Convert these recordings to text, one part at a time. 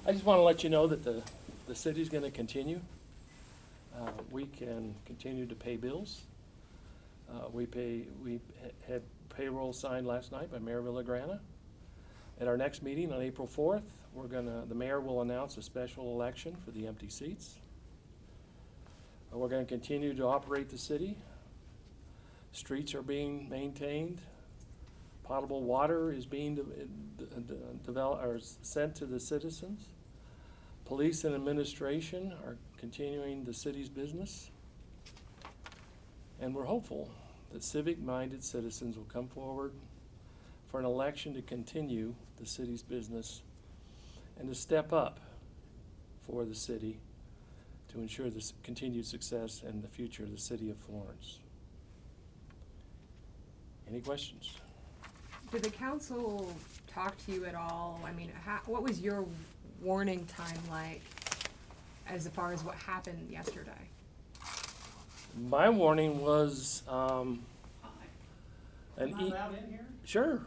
I just want to let you know that the city's going to continue. We can continue to pay bills. We had payroll signed last night by Mayor Villagrana. At our next meeting on April 4th, the mayor will announce a special election for the empty seats. We're going to continue to operate the city. Streets are being maintained. Potable water is being developed or sent to the citizens. Police and administration are continuing the city's business. And we're hopeful that civic-minded citizens will come forward for an election to continue the city's business and to step up for the city to ensure the continued success and the future of the city of Florence. Any questions? Did the council talk to you at all? I mean, what was your warning time like as far as what happened yesterday? My warning was Am I allowed in here? Sure.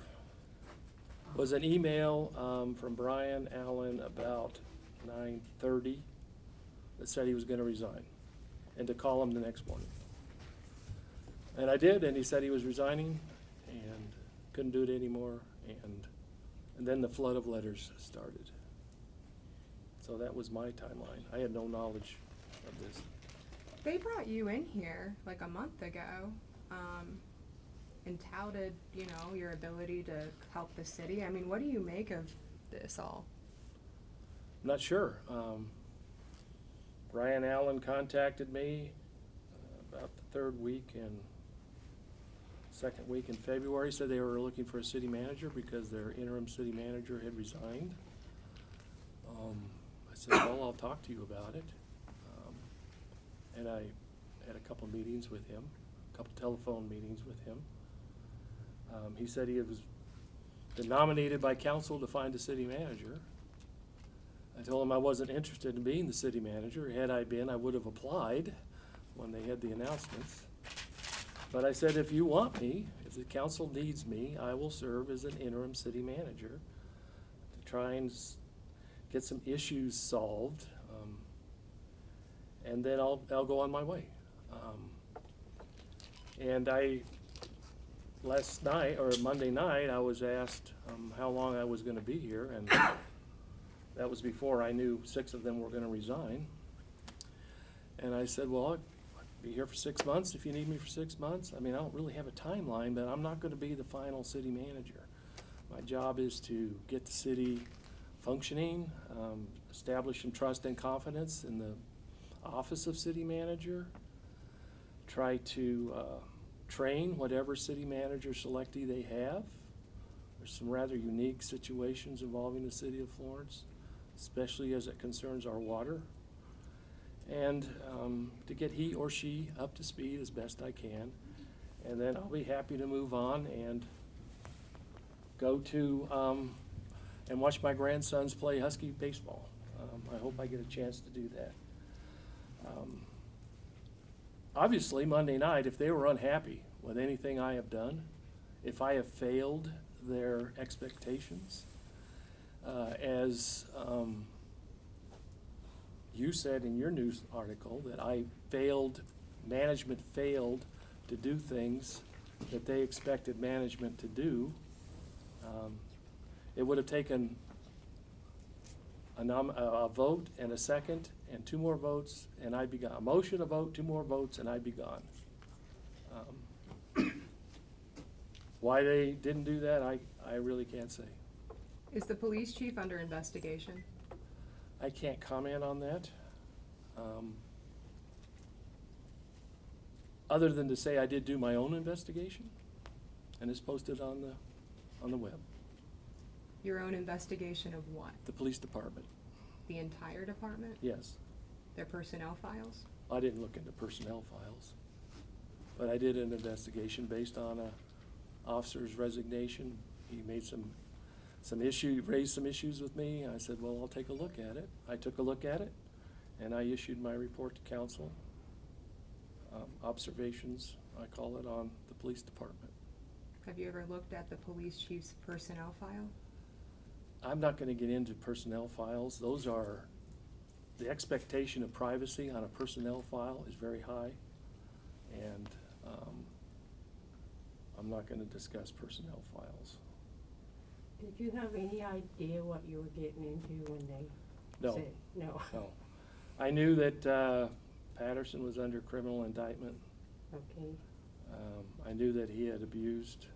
Was an email from Brian Allen about 9:30 that said he was going to resign and to call him the next morning. And I did, and he said he was resigning and couldn't do it anymore, and then the flood of letters started. So that was my timeline. I had no knowledge of this. They brought you in here like a month ago and touted, your ability to help the city. I mean, what do you make of this all? I'm not sure. Brian Allen contacted me about the second week in February, said they were looking for a city manager because their interim city manager had resigned. I said, well, I'll talk to you about it. And I had a couple meetings with him, a couple telephone meetings with him. He said he was been nominated by council to find a city manager. I told him I wasn't interested in being the city manager. Had I been, I would have applied when they had the announcements. But I said, if you want me, if the council needs me, I will serve as an interim city manager to try and get some issues solved, and then I'll go on my way. And last night, or Monday night, I was asked how long I was going to be here, and that was before I knew 6 of them were going to resign. And I said, well, I'll be here for 6 months if you need me for 6 months. I mean, I don't really have a timeline, but I'm not going to be the final city manager. My job is to get the city functioning, establish some trust and confidence in the office of city manager, try to train whatever city manager selectee they have. There's some rather unique situations involving the city of Florence, especially as it concerns our water. And to get he or she up to speed as best I can. And then I'll be happy to move on and go to and watch my grandsons play Husky baseball. I hope I get a chance to do that. Obviously, Monday night, if they were unhappy with anything I have done, if I have failed their expectations, as you said in your news article, that management failed to do things that they expected management to do, it would have taken a vote and a second and 2 more votes, and I'd be gone. A motion, a vote, 2 more votes, and I'd be gone. Why they didn't do that, I really can't say. Is the police chief under investigation? I can't comment on that. Other than to say I did do my own investigation, and it's posted on the web. Your own investigation of what? The police department. The entire department? Yes. Their personnel files? I didn't look into personnel files, but I did an investigation based on a officer's resignation. He made raised some issues with me. I said, well, I'll take a look at it. I took a look at it, and I issued my report to council. Observations, I call it, on the police department. Have you ever looked at the police chief's personnel file? I'm not gonna get into personnel files. Those are, the expectation of privacy on a personnel file is very high. And, I'm not gonna discuss personnel files. Did you have any idea what you were getting into when they No. said? No. No. I knew that, Patterson was under criminal indictment. Okay, I knew that he had abused,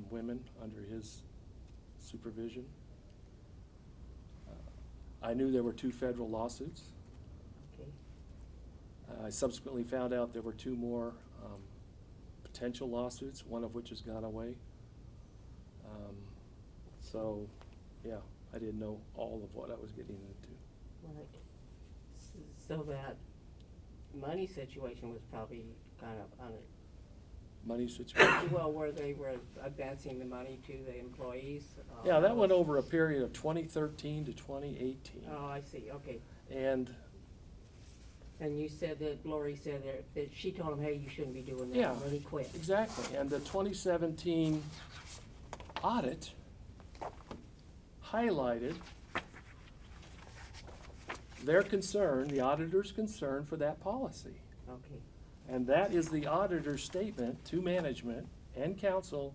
women under his supervision. I knew there were 2 federal lawsuits. okay. I subsequently found out there were 2 more potential lawsuits, one of which has gone away. So, yeah, I didn't know all of what I was getting into. Right. So that money situation was probably kind of Money situation. well, where they were advancing the money to the employees? Yeah, that went over a period of 2013 to 2018. Oh, I see, okay. And, And you said that Lori said that she told him, hey, you shouldn't be doing that, yeah, and then he quit. exactly. And the 2017 audit highlighted their concern, the auditor's concern for that policy. Okay, And that is the auditor's statement to management and council,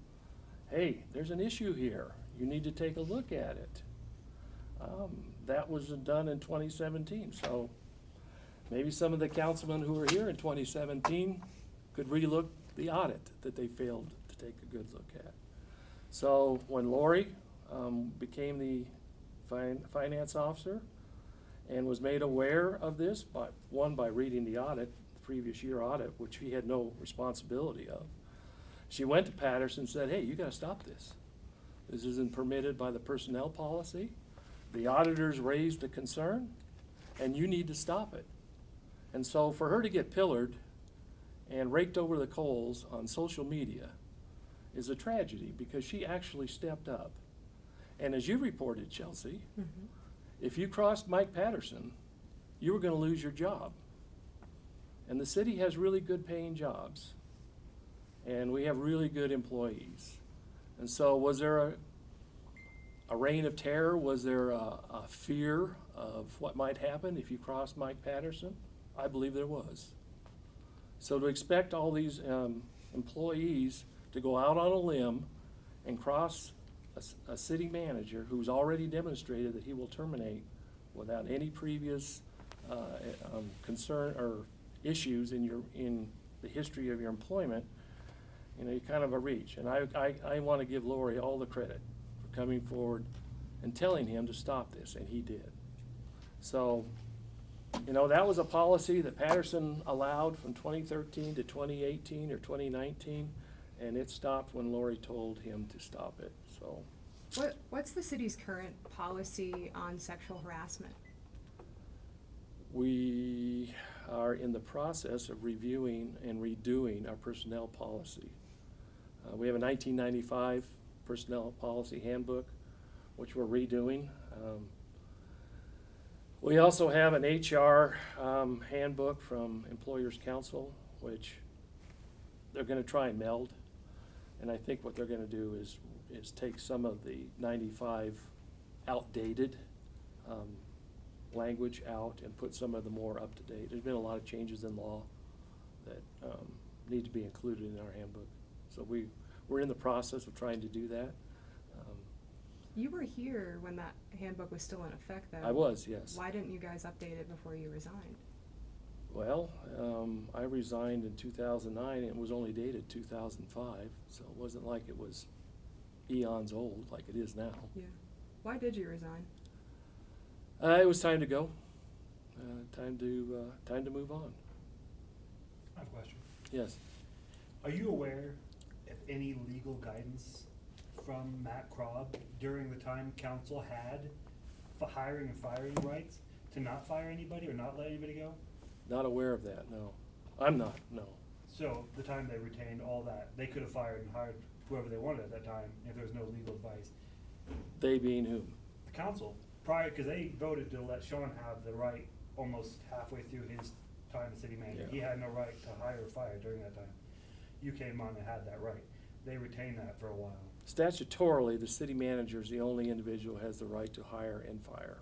hey, there's an issue here. You need to take a look at it. That was done in 2017, so maybe some of the councilmen who were here in 2017 could relook the audit that they failed to take a good look at. So when Lori became the finance officer and was made aware of this, by reading the audit, the previous year audit, which he had no responsibility of, she went to Patterson and said, hey, you gotta stop this. This isn't permitted by the personnel policy. The auditors raised a concern, and you need to stop it. And so for her to get pillared and raked over the coals on social media is a tragedy, because she actually stepped up. And as you reported, Chelsea, Mhm. if you crossed Mike Patterson, you were gonna lose your job. And the city has really good paying jobs, and we have really good employees. And so was there a reign of terror? Was there a fear of what might happen if you crossed Mike Patterson? I believe there was. So to expect all these employees to go out on a limb and cross a city manager who's already demonstrated that he will terminate without any previous concern or issues in the history of your employment, you know, you're kind of a reach. And I want to give Lori all the credit for coming forward and telling him to stop this, and he did. So, you know, that was a policy that Patterson allowed from 2013 to 2018 or 2019, and it stopped when Lori told him to stop it, so. What's the city's current policy on sexual harassment? We are in the process of reviewing and redoing our personnel policy. We have a 1995 personnel policy handbook, which we're redoing. We also have an HR handbook from Employers Council, which they're gonna try and meld. And I think what they're gonna do is take some of the 95 outdated language out and put some of the more up-to-date. There's been a lot of changes in law that need to be included in our handbook. So we're in the process of trying to do that. You were here when that handbook was still in effect, though. I was, yes. Why didn't you guys update it before you resigned? Well, I resigned in 2009, and it was only dated 2005, so it wasn't like it was eons old like it is now. Yeah. Why did you resign? It was time to go. Time to move on. I have a question. Yes. Are you aware of any legal guidance from Matt Krob during the time council had for hiring and firing rights to not fire anybody or not let anybody go? Not aware of that, no. I'm not, no. So the time they retained all that, they could have fired and hired whoever they wanted at that time if there was no legal advice. They being whom? The council, prior, because they voted to let Sean have the right almost halfway through his time as city manager. Yeah. He had no right to hire or fire during that time. You came on and had that right. they retain that for a while. Statutorily, the city manager is the only individual who has the right to hire and fire.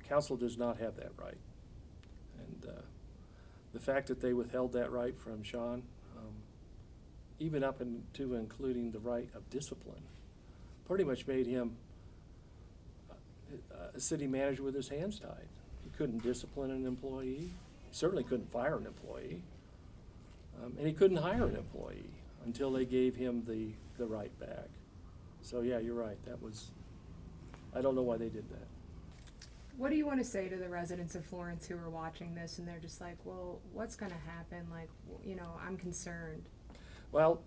Council does not have that right. And the fact that they withheld that right from Sean, even up into including the right of discipline, pretty much made him a city manager with his hands tied. He couldn't discipline an employee. He certainly couldn't fire an employee. And he couldn't hire an employee until they gave him the right back. So yeah, you're right. That was, I don't know why they did that. What do you want to say to the residents of Florence who are watching this and they're just like, well, what's going to happen? Like, you know, I'm concerned. Well,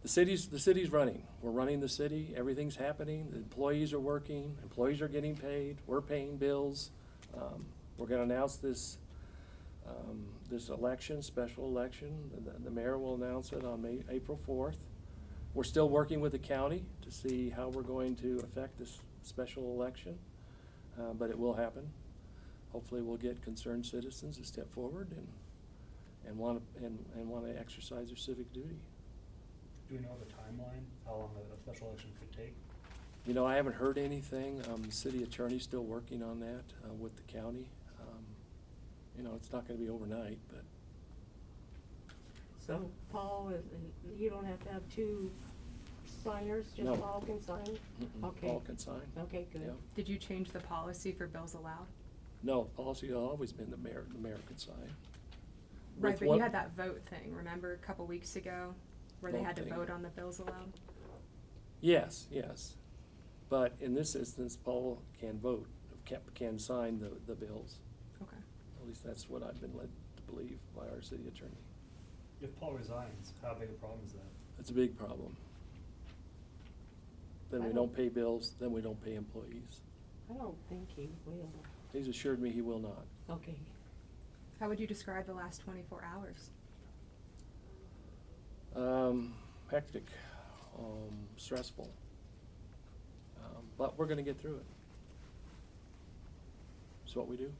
the city's running. We're running the city. Everything's happening. The employees are working. Employees are getting paid. We're paying bills. We're going to announce this election, special election. The mayor will announce it on April 4th. We're still working with the county to see how we're going to affect this special election, but it will happen. Hopefully, we'll get concerned citizens to step forward and want to exercise their civic duty. Do we know of a timeline, how long a special election could take? You know, I haven't heard anything. The city attorney's still working on that with the county. You know, it's not going to be overnight, but So Paul, you don't have to have two signers, just No. Paul can sign? Okay. Paul can sign. Okay, good. Yeah. Did you change the policy for bills allowed? No, policy has always been the mayor can sign. Right, With but one- you had that vote thing, remember, a couple weeks ago, where they Vote had to thing. vote on the bills allowed? Yes, yes. But in this instance, Paul can vote, can sign the bills. Okay. At least that's what I've been led to believe by our city attorney. If Paul resigns, how big a problem is that? It's a big problem. Then we don't pay bills, then we don't pay employees. I don't think he will. He's assured me he will not. Okay. How would you describe the last 24 hours? Hectic, stressful. But we're gonna get through it. It's what we do.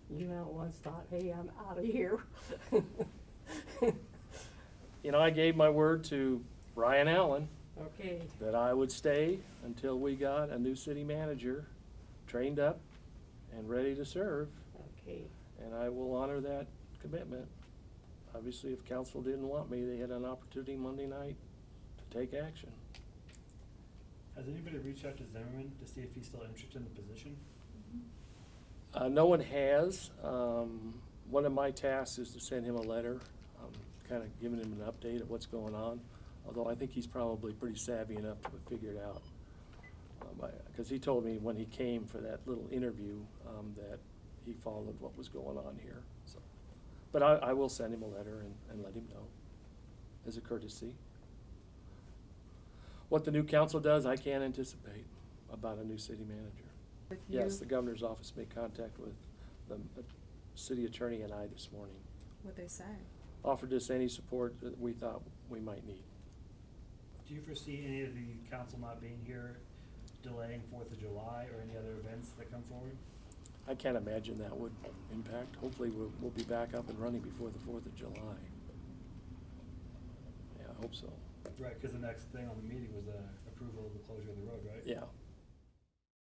You not once thought, hey, I'm out of here. You know, I gave my word to Brian Allen Okay. that I would stay until we got a new city manager trained up and ready to serve, Okay. and I will honor that commitment. Obviously, if council didn't want me, they had an opportunity Monday night to take action. Has anybody reached out to Zimmerman to see if he's still interested in the position? No one has. One of my tasks is to send him a letter, kind of giving him an update of what's going on, although I think he's probably pretty savvy enough to figure it out. Because he told me when he came for that little interview that he followed what was going on here. So, but I will send him a letter and let him know as a courtesy. What the new council does, I can't anticipate about a new city manager. With you? Yes, the governor's office made contact with the city attorney and I this morning. What'd they say? Offered us any support that we thought we might need. Do you foresee any of the council not being here delaying 4th of July or any other events that come forward? I can't imagine that would impact. Hopefully, we'll be back up and running before the 4th of July. Yeah, I hope so. Right, because the next thing on the meeting was approval of the closure of the road, right? Yeah,